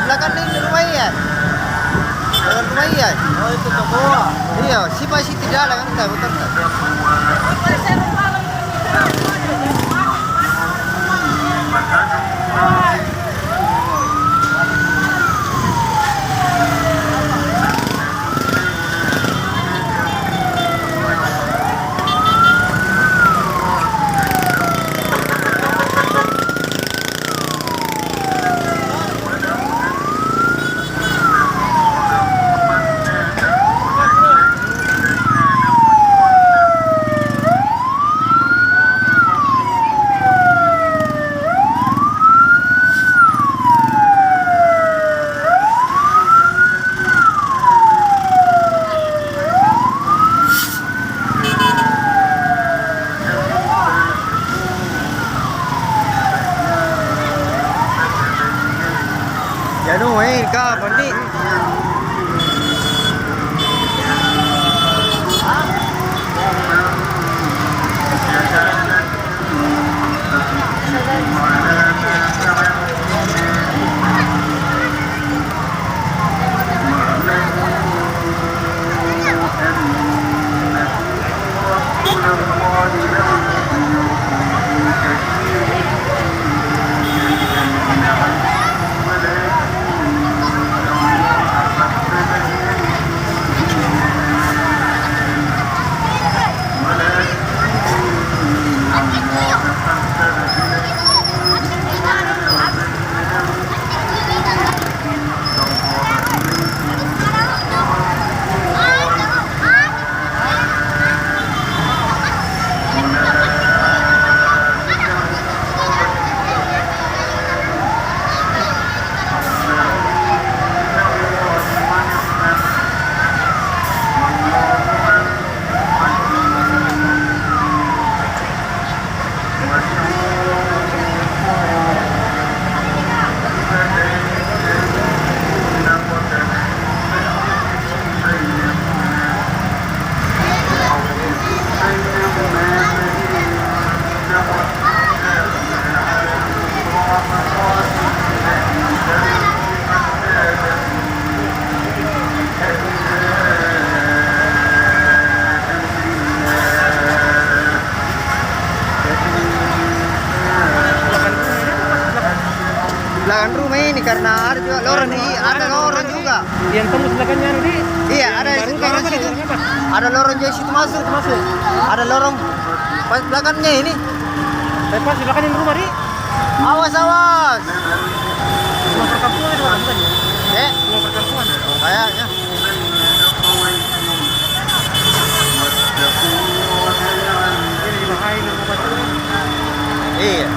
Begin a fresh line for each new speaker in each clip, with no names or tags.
Belakang ni rumah ya. Rumah ya. Oh itu toko. Iya, si pasti tidak lah kan tak betul tak. Janu ka Pandi. Belakang rumah ini karena ada juga lorong juga.
Yang tembus belakangnya di?
Iya, ada lorong situ. Ada lorong jadi situ masuk. Ada lorong pas belakangnya ini.
Pas di belakangnya rumah di?
Awas awas.
Rumah perkampungan itu bukan? Rumah perkampungan.
Kayaknya.
Ini di Bahai rumah batu.
Iya.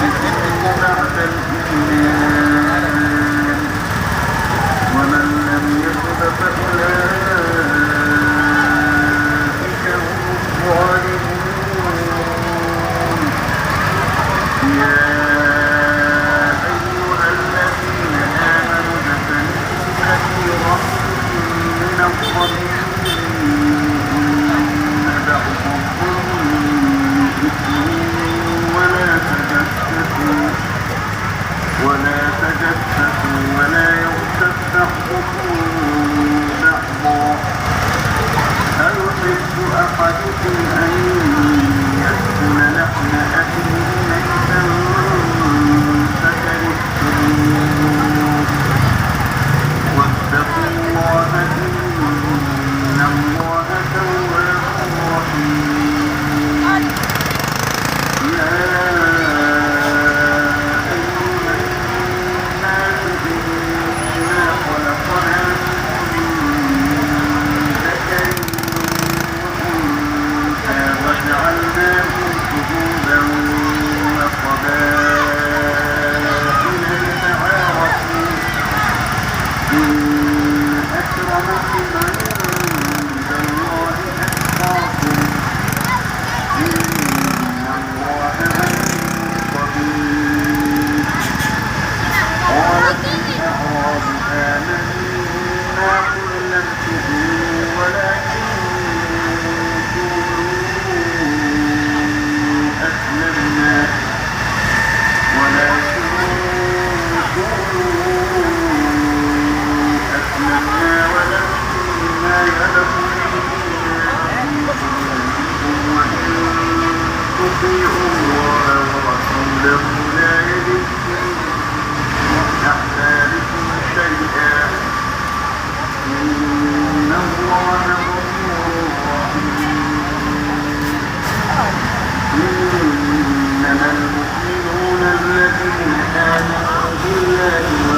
بعد الإيمان ومن لم يتب فأولئك هم الظالمون يا أيها الذين آمنوا اجتنبوا كثيرا من الظن إن بعض الظن إثم ولا تجسسوا ولا يغتب بعضكم بعضا أيحب أحدكم أن يأكل لحم أخيه ميتا فكرهتموه واتقوا الله إن الله تواب رحيم يا إنما المؤمنون الذين آمنوا بالله